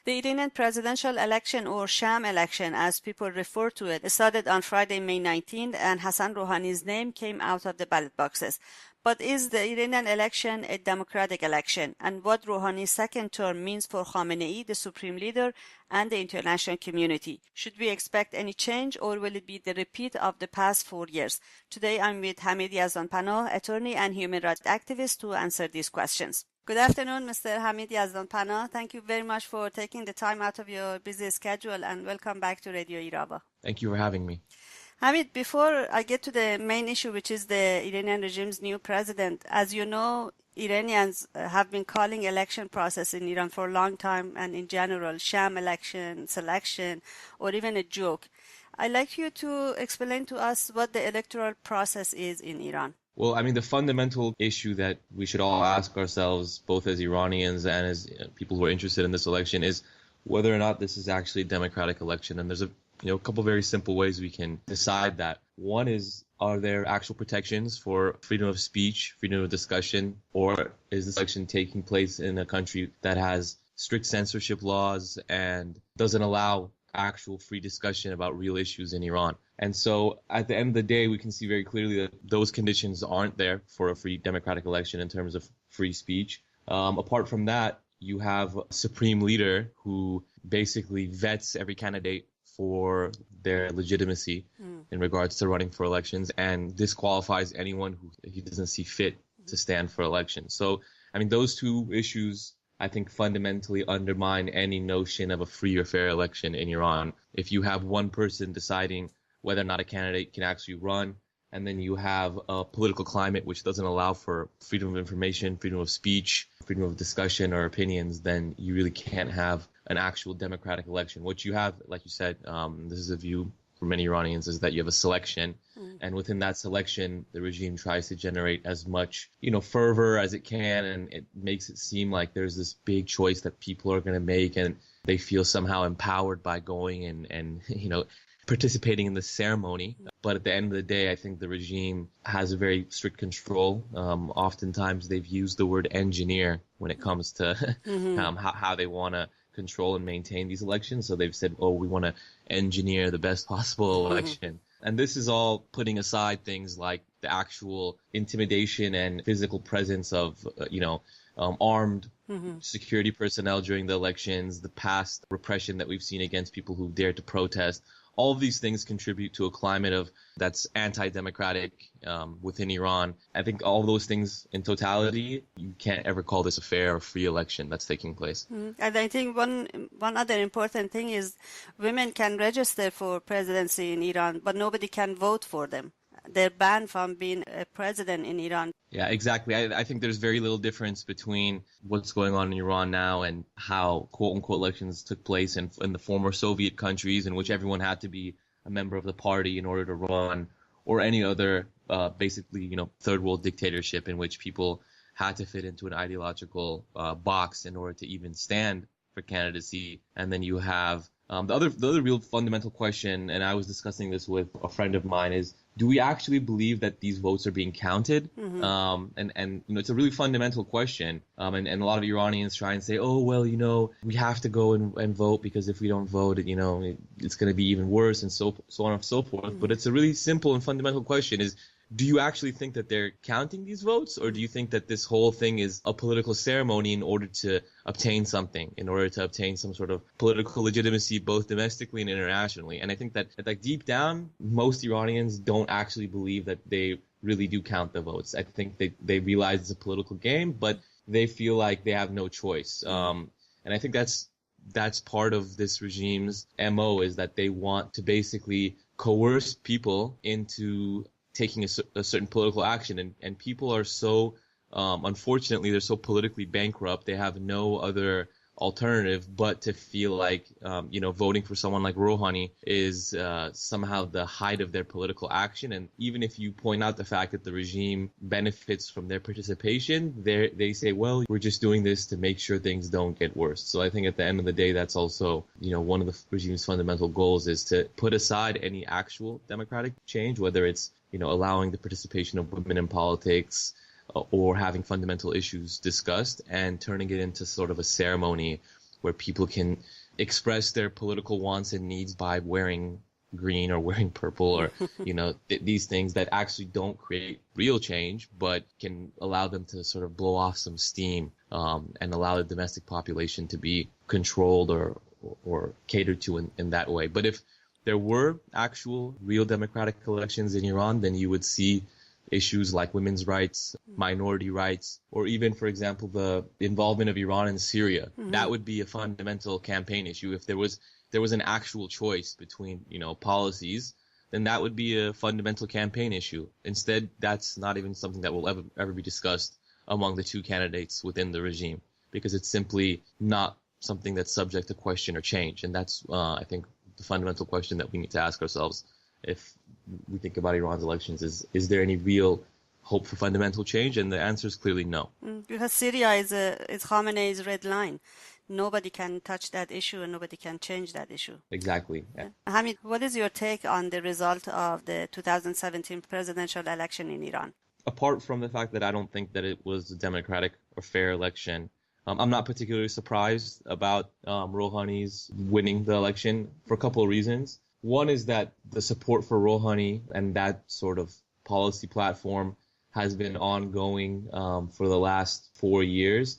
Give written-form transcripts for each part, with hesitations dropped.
The Iranian presidential election, or Sham election as people refer to it, started on Friday, May 19th, and Hassan Rouhani's name came out of the ballot boxes. But is the Iranian election a democratic election? And what Rouhani's second term means for Khamenei, the supreme leader, and the international community? Should we expect any change, or will it be the repeat of the past 4 years? Today I'm with Hamid Yazdan Panah, attorney and human rights activist, to answer these questions. Good afternoon, Mr. Hamid Yazdan Panah. Thank you very much for taking the time out of your busy schedule, and welcome back to Radio Irava. Thank you for having me. Hamid, before I get to the main issue, which is the Iranian regime's new president, as you know, Iranians have been calling election process in Iran for a long time, and in general, sham election, selection, or even a joke. I'd like you to explain to us what the electoral process is in Iran. Well, I mean, the fundamental issue that we should all ask ourselves, both as Iranians and as people who are interested in this election, is whether or not this is actually a democratic election. And there's a couple very simple ways we can decide that. One is, are there actual protections for freedom of speech, freedom of discussion, or is this election taking place in a country that has strict censorship laws and doesn't allow actual free discussion about real issues in Iran? And so at the end of the day, we can see very clearly that those conditions aren't there for a free democratic election in terms of free speech. Apart from that, you have a supreme leader who basically vets every candidate for their legitimacy in regards to running for elections, and disqualifies anyone who he doesn't see fit to stand for election. So, I mean, those two issues, I think, fundamentally undermine any notion of a free or fair election in Iran. If you have one person deciding whether or not a candidate can actually run, and then you have a political climate which doesn't allow for freedom of information, freedom of speech, freedom of discussion or opinions, then you really can't have an actual democratic election. What you have, like you said, this is a view for many Iranians, is that you have a selection, and within that selection, the regime tries to generate as much, fervor as it can, and it makes it seem like there's this big choice that people are going to make, and they feel somehow empowered by going and participating in the ceremony. But at the end of the day, I think the regime has a very strict control. Oftentimes they've used the word engineer when it comes to how they want to control and maintain these elections. So they've said, we want to engineer the best possible election. And this is all putting aside things like the actual intimidation and physical presence of, armed security personnel during the elections, the past repression that we've seen against people who dared to protest. All of these things contribute to a climate that's anti-democratic within Iran. I think all those things in totality, you can't ever call this a fair or free election that's taking place. And I think one other important thing is women can register for presidency in Iran, but nobody can vote for them. They're banned from being a president in Iran. Yeah, exactly. I think there's very little difference between what's going on in Iran now and how quote-unquote elections took place in the former Soviet countries, in which everyone had to be a member of the party in order to run, or any other basically, third world dictatorship in which people had to fit into an ideological box in order to even stand for candidacy. And then you have the other real fundamental question, and I was discussing this with a friend of mine, is, do we actually believe that these votes are being counted? And it's a really fundamental question. And a lot of Iranians try and say, we have to go and vote, because if we don't vote, it's going to be even worse, and so on and so forth. But it's a really simple and fundamental question: is, do you actually think that they're counting these votes, or do you think that this whole thing is a political ceremony in order to obtain something, in order to obtain some sort of political legitimacy, both domestically and internationally? And I think that deep down, most Iranians don't actually believe that they really do count the votes. I think they realize it's a political game, but they feel like they have no choice. And I think that's part of this regime's MO, is that they want to basically coerce people into taking a certain political action, and people are so unfortunately, they're so politically bankrupt, they have no other alternative but to feel like voting for someone like Rouhani is somehow the height of their political action. And even if you point out the fact that the regime benefits from their participation, they say, well, we're just doing this to make sure things don't get worse. So I think at the end of the day, that's also one of the regime's fundamental goals, is to put aside any actual democratic change, whether it's allowing the participation of women in politics, or having fundamental issues discussed, and turning it into sort of a ceremony where people can express their political wants and needs by wearing green or wearing purple or, these things that actually don't create real change, but can allow them to sort of blow off some steam, and allow the domestic population to be controlled or catered to in that way. But if there were actual real democratic elections in Iran, then you would see issues like women's rights, minority rights, or even, for example, the involvement of Iran in Syria. That would be a fundamental campaign issue. If there was an actual choice between, policies, then that would be a fundamental campaign issue. Instead, that's not even something that will ever be discussed among the two candidates within the regime, because it's simply not something that's subject to question or change. And that's, I think, the fundamental question that we need to ask ourselves if we think about Iran's elections is there any real hope for fundamental change? And the answer is clearly no. Because Syria is Khamenei's red line. Nobody can touch that issue and nobody can change that issue. Exactly. Yeah. Hamid, what is your take on the result of the 2017 presidential election in Iran? Apart from the fact that I don't think that it was a democratic or fair election, I'm not particularly surprised about Rouhani's winning the election for a couple of reasons. One is that the support for Rouhani and that sort of policy platform has been ongoing for the last 4 years.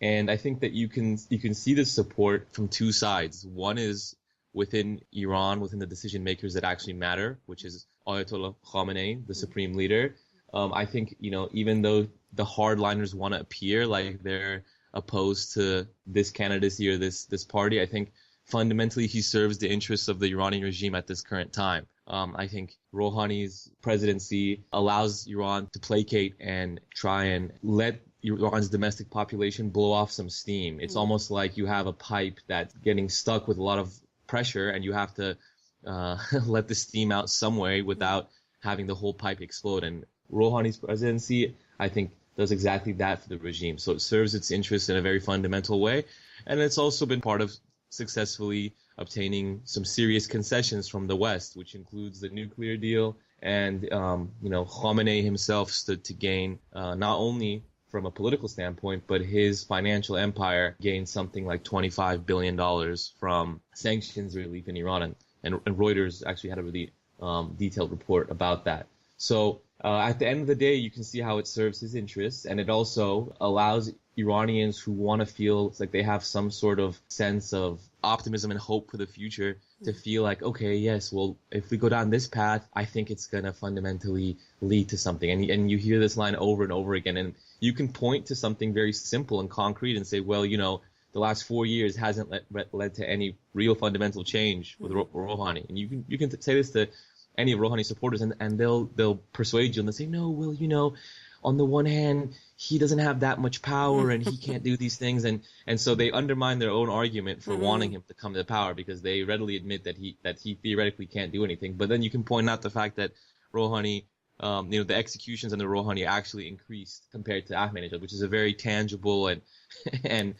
And I think that you can see the support from two sides. One is within Iran, within the decision makers that actually matter, which is Ayatollah Khamenei, the supreme leader. I think, even though the hardliners want to appear like they're opposed to this candidacy or this party, I think fundamentally he serves the interests of the Iranian regime at this current time. I think Rouhani's presidency allows Iran to placate and try and let Iran's domestic population blow off some steam. It's almost like you have a pipe that's getting stuck with a lot of pressure and you have to let the steam out some way without having the whole pipe explode. And Rouhani's presidency, I think, does exactly that for the regime. So it serves its interests in a very fundamental way. And it's also been part of successfully obtaining some serious concessions from the West, which includes the nuclear deal. And, Khamenei himself stood to gain not only from a political standpoint, but his financial empire gained something like $25 billion from sanctions relief in Iran. And Reuters actually had a really detailed report about that. So at the end of the day, you can see how it serves his interests, and it also allows Iranians who want to feel like they have some sort of sense of optimism and hope for the future to feel like, okay, yes, well, if we go down this path, I think it's going to fundamentally lead to something. And you hear this line over and over again, and you can point to something very simple and concrete and say, well, the last 4 years hasn't led to any real fundamental change with Rouhani. And you can say this to any of Rouhani supporters, and they'll persuade you and they'll say, no, well, on the one hand, he doesn't have that much power and he can't do these things. And so they undermine their own argument for wanting him to come to power because they readily admit that he theoretically can't do anything. But then you can point out the fact that Rouhani, the executions under Rouhani actually increased compared to Ahmadinejad, which is a very tangible and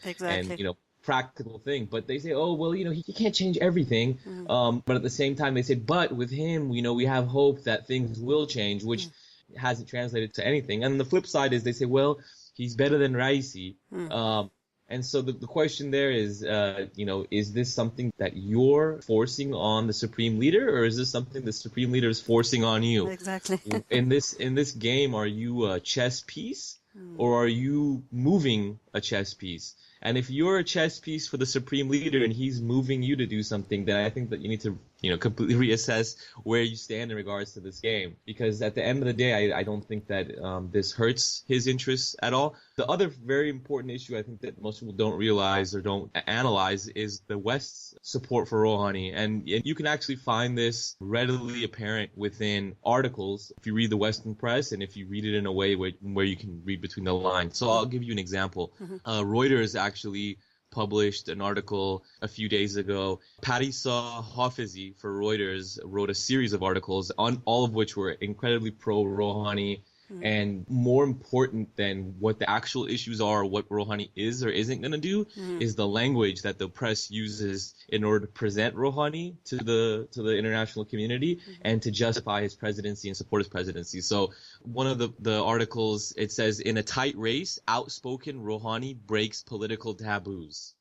practical thing. But they say, oh, well, he can't change everything. But at the same time, they say, but with him, we have hope that things will change, which hasn't translated to anything. And the flip side is they say, well, he's better than Raisi. And so the question there is, is this something that you're forcing on the supreme leader, or is this something the supreme leader is forcing on you? Exactly. in this game, are you a chess piece or are you moving a chess piece? And if you're a chess piece for the supreme leader and he's moving you to do something, then I think that you need to, completely reassess where you stand in regards to this game. Because at the end of the day, I don't think that this hurts his interests at all. The other very important issue I think that most people don't realize or don't analyze is the West's support for Rouhani. And you can actually find this readily apparent within articles if you read the Western press and if you read it in a way where you can read between the lines. So I'll give you an example. Reuters actually published an article a few days ago. Parisa Hafizi for Reuters wrote a series of articles on all of which were incredibly pro-Rouhani. And more important than what the actual issues are, what Rouhani is or isn't going to do, is the language that the press uses in order to present Rouhani to the international community and to justify his presidency and support his presidency. So one of the articles, it says, in a tight race, outspoken Rouhani breaks political taboos.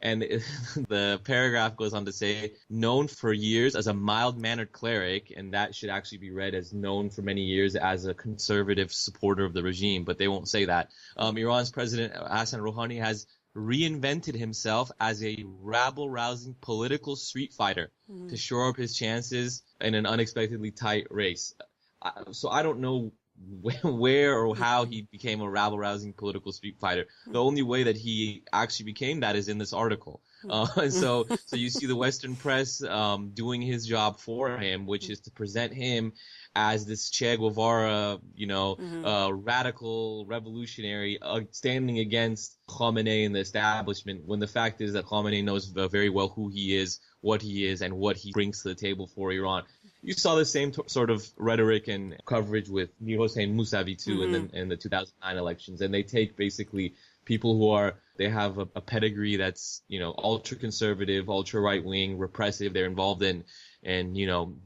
And the paragraph goes on to say, known for years as a mild-mannered cleric, and that should actually be read as known for many years as a conservative supporter of the regime, but they won't say that. Iran's President Hassan Rouhani has reinvented himself as a rabble-rousing political street fighter to shore up his chances in an unexpectedly tight race. So I don't know where or how he became a rabble-rousing political street fighter. The only way that he actually became that is in this article. And so you see the Western press doing his job for him, which is to present him as this Che Guevara, radical revolutionary standing against Khamenei and the establishment, when the fact is that Khamenei knows very well who he is, what he is, and what he brings to the table for Iran. You saw the same sort of rhetoric and coverage with Mir Hossein Mousavi too in the 2009 elections, and they take basically people who they have a pedigree that's ultra conservative, ultra right wing, repressive. They're involved in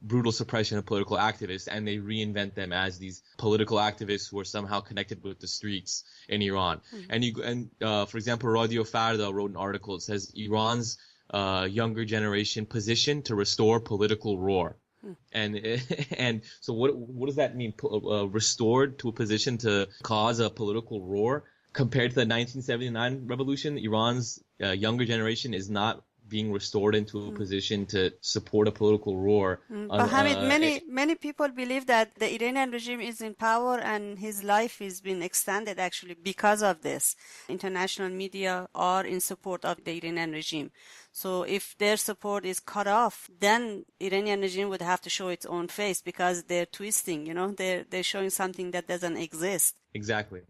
brutal suppression of political activists, and they reinvent them as these political activists who are somehow connected with the streets in Iran. And for example, Radio Farda wrote an article. It says Iran's younger generation position to restore political roar. And so what does that mean? Restored to a position to cause a political roar? Compared to the 1979 revolution, Iran's younger generation is not being restored into a position to support a political roar. But Hamid, many people believe that the Iranian regime is in power and his life is being extended actually because of this. International media are in support of the Iranian regime. So if their support is cut off, then Iranian regime would have to show its own face because they're twisting, they're showing something that doesn't exist. Exactly.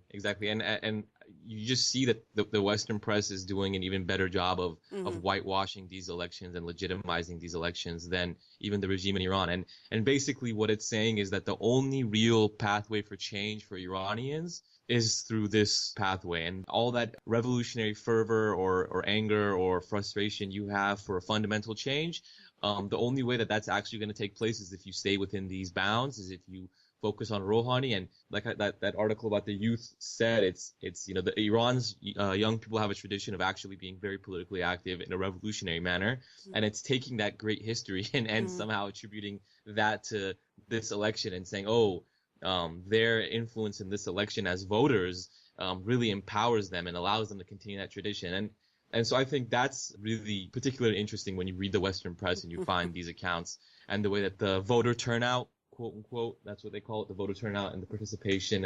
And you just see that the Western press is doing an even better job of whitewashing these elections and legitimizing these elections than even the regime in Iran. And basically what it's saying is that the only real pathway for change for Iranians is through this pathway, and all that revolutionary fervor or anger or frustration you have for a fundamental change, the only way that that's actually going to take place is if you stay within these bounds, is if you focus on Rouhani. And like that article about the youth said, it's the Iran's young people have a tradition of actually being very politically active in a revolutionary manner, and it's taking that great history and somehow attributing that to this election and saying, their influence in this election as voters really empowers them and allows them to continue that tradition. And so I think that's really particularly interesting when you read the Western press and you find these accounts and the way that the voter turnout, quote unquote, that's what they call it, the voter turnout and the participation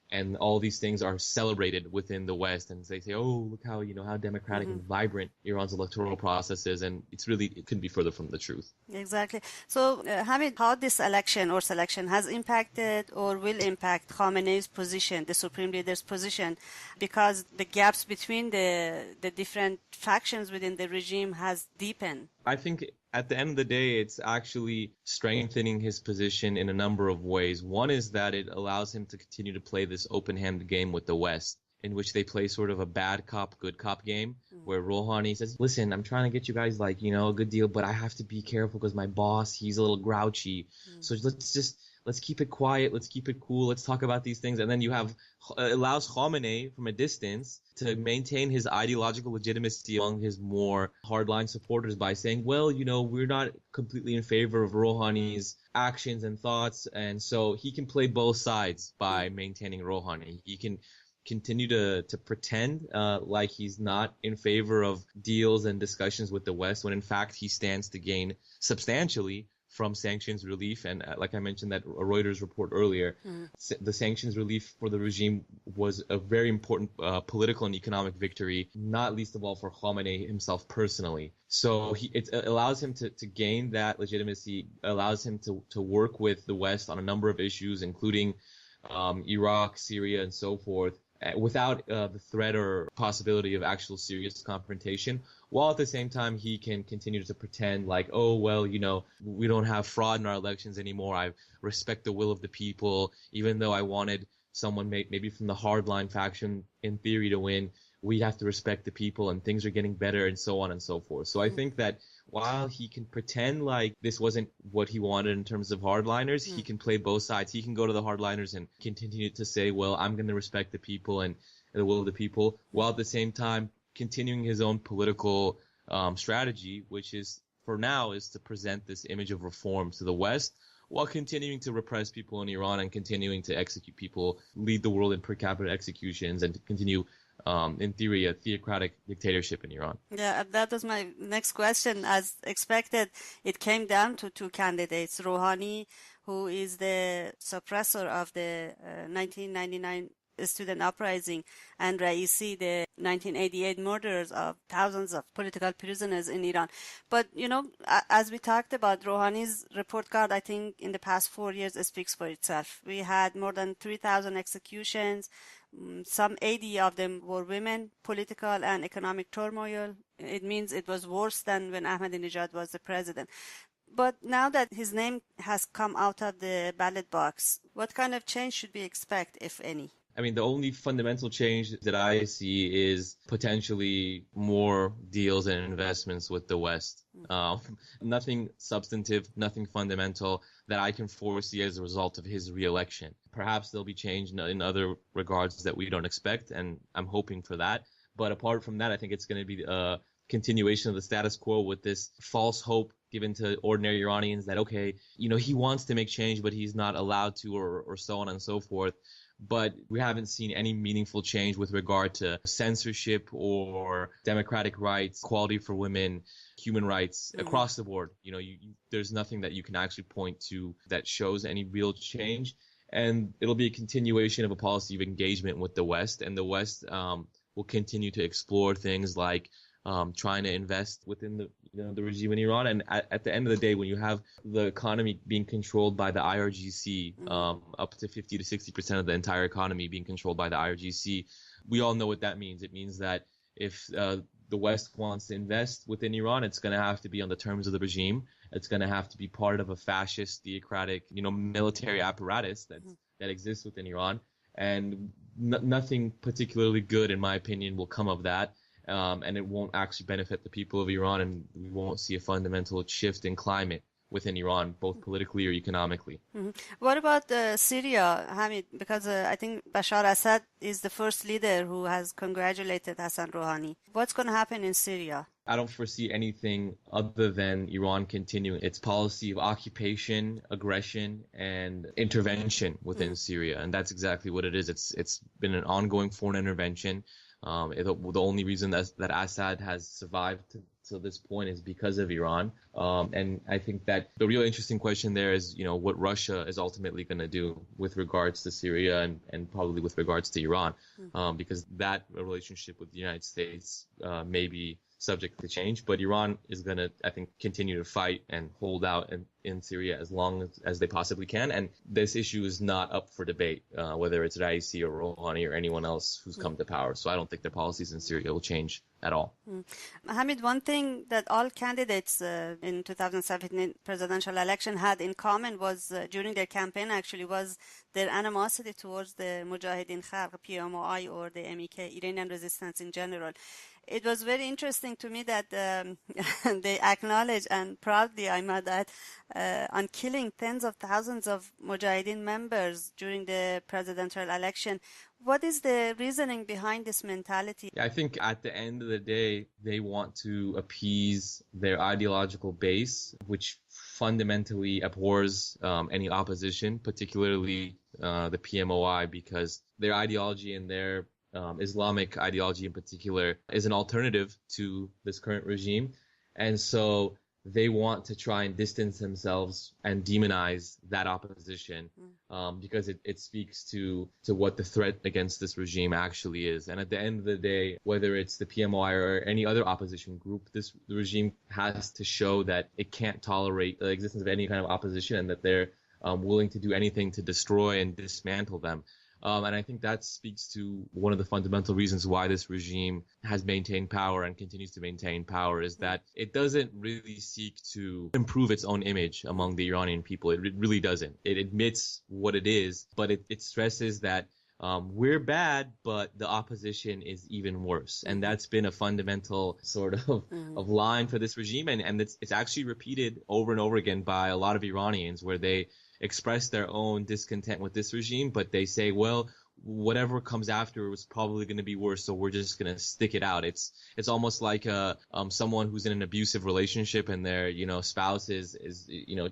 and all these things are celebrated within the West, and they say, look how how democratic and vibrant Iran's electoral process is, and it couldn't be further from the truth. Exactly. So Hamid, how this election or selection has impacted or will impact Khamenei's position, the supreme leader's position, because the gaps between the different factions within the regime has deepened? I think at the end of the day, it's actually strengthening his position in a number of ways. One is that it allows him to continue to play this open-handed game with the West, in which they play sort of a bad cop, good cop game, where Rouhani says, listen, I'm trying to get you guys a good deal, but I have to be careful because my boss, he's a little grouchy. So let's keep it quiet. Let's keep it cool. Let's talk about these things. And then it allows Khamenei from a distance to maintain his ideological legitimacy among his more hardline supporters by saying, well, we're not completely in favor of Rouhani's actions and thoughts. And so he can play both sides by maintaining Rouhani. He can continue to pretend like he's not in favor of deals and discussions with the West, when in fact he stands to gain substantially from sanctions relief. And like I mentioned that Reuters report earlier, the sanctions relief for the regime was a very important political and economic victory, not least of all for Khamenei himself personally. So it allows him to gain that legitimacy, allows him to work with the West on a number of issues, including Iraq, Syria, and so forth, without the threat or possibility of actual serious confrontation, while at the same time he can continue to pretend like, we don't have fraud in our elections anymore. I respect the will of the people. Even though I wanted someone maybe from the hardline faction in theory to win, we have to respect the people and things are getting better and so on and so forth. So I think that while he can pretend like this wasn't what he wanted in terms of hardliners, he can play both sides. He can go to the hardliners and continue to say, well, I'm going to respect the people and the will of the people, while at the same time continuing his own political strategy, which is, for now, is to present this image of reform to the West while continuing to repress people in Iran and continuing to execute people, lead the world in per capita executions, and to continue, in theory, a theocratic dictatorship in Iran. Yeah, that was my next question. As expected, it came down to two candidates, Rouhani, who is the suppressor of the 1999 student uprising, and Raisi, the 1988 murders of thousands of political prisoners in Iran. But, you know, as we talked about, Rouhani's report card, I think in the past 4 years, speaks for itself. We had more than 3,000 executions. Some 80 of them were women, political and economic turmoil. It means it was worse than when Ahmadinejad was the president. But now that his name has come out of the ballot box, what kind of change should we expect, if any? I mean, the only fundamental change that I see is potentially more deals and investments with the West. Nothing substantive, nothing fundamental that I can foresee as a result of his re-election. Perhaps there'll be change in other regards that we don't expect, and I'm hoping for that. But apart from that, I think it's going to be a continuation of the status quo with this false hope given to ordinary Iranians that, okay, you know, he wants to make change, but he's not allowed to, or so on and so forth. But we haven't seen any meaningful change with regard to censorship or democratic rights, equality for women, human rights across the board. You know, there's nothing that you can actually point to that shows any real change. And it'll be a continuation of a policy of engagement with the West. And the West will continue to explore things like trying to invest within the regime in Iran. And at the end of the day, when you have the economy being controlled by the IRGC, up to 50 to 60% of the entire economy being controlled by the IRGC, we all know what that means. It means that if the West wants to invest within Iran, it's going to have to be on the terms of the regime. It's going to have to be part of a fascist, theocratic, military apparatus that exists within Iran. And nothing particularly good, in my opinion, will come of that. And it won't actually benefit the people of Iran, and we won't see a fundamental shift in climate within Iran, both politically or economically. What about Syria, Hamid? Because I think Bashar Assad is the first leader who has congratulated Hassan Rouhani. What's going to happen in Syria? I don't foresee anything other than Iran continuing its policy of occupation, aggression, and intervention within Syria. And that's exactly what it is. It's been an ongoing foreign intervention. The only reason that Assad has survived to this point is because of Iran. And I think that the real interesting question there is, what Russia is ultimately going to do with regards to Syria and probably with regards to Iran, because that relationship with the United States may be subject to change. But Iran is going to, I think, continue to fight and hold out in Syria as long as they possibly can. And this issue is not up for debate, whether it's Raisi or Rouhani or anyone else who's come to power. So I don't think their policies in Syria will change at all. Hamid, one thing that all candidates in 2017 presidential election had in common was, during their campaign actually, was their animosity towards the Mujahideen Khalq, PMOI, or the MEK, Iranian resistance in general. It was very interesting to me that they acknowledge, and proudly I might add, on killing tens of thousands of Mujahideen members during the presidential election. What is the reasoning behind this mentality? I think at the end of the day, they want to appease their ideological base, which fundamentally abhors any opposition, particularly the PMOI, because their ideology and their Islamic ideology in particular is an alternative to this current regime. And so they want to try and distance themselves and demonize that opposition because it speaks to what the threat against this regime actually is. And at the end of the day, whether it's the PMOI or any other opposition group, the regime has to show that it can't tolerate the existence of any kind of opposition and that they're willing to do anything to destroy and dismantle them. And I think that speaks to one of the fundamental reasons why this regime has maintained power and continues to maintain power, is that it doesn't really seek to improve its own image among the Iranian people. It really doesn't. It admits what it is, but it stresses that we're bad, but the opposition is even worse. And that's been a fundamental sort of line for this regime. And it's actually repeated over and over again by a lot of Iranians, where they express their own discontent with this regime, but they say, well, whatever comes after is probably going to be worse, so we're just going to stick it out. It's almost like someone who's in an abusive relationship and their spouse is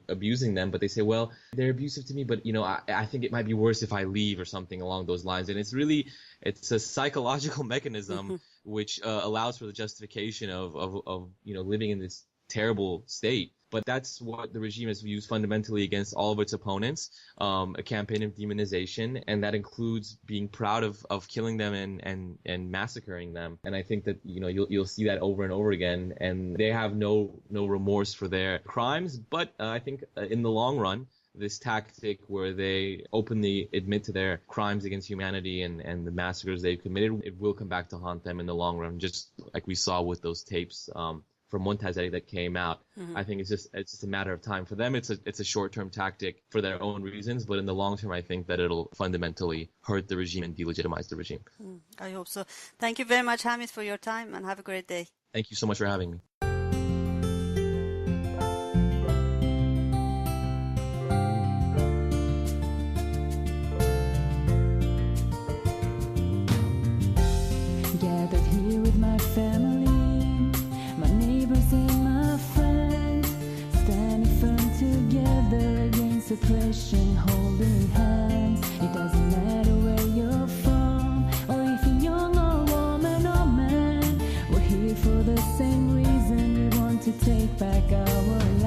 abusing them, but they say, well, they're abusive to me, but I think it might be worse if I leave or something along those lines. And it's a psychological mechanism which allows for the justification of living in this terrible state. But that's what the regime has used fundamentally against all of its opponents, a campaign of demonization, and that includes being proud of killing them and massacring them. And I think that you'll see that over and over again, and they have no remorse for their crimes. But I think in the long run, this tactic where they openly admit to their crimes against humanity and the massacres they've committed, it will come back to haunt them in the long run, just like we saw with those tapes from Montazeri that came out. I think it's just a matter of time. For them, it's a short-term tactic for their own reasons, but in the long term, I think that it'll fundamentally hurt the regime and delegitimize the regime. I hope so. Thank you very much, Hamid, for your time, and have a great day. Thank you so much for having me. Gathered here with my family, my neighbors and my friends, standing firm together against oppression, holding hands. It doesn't matter where you're from, or if you're young or woman or man, we're here for the same reason. We want to take back our land.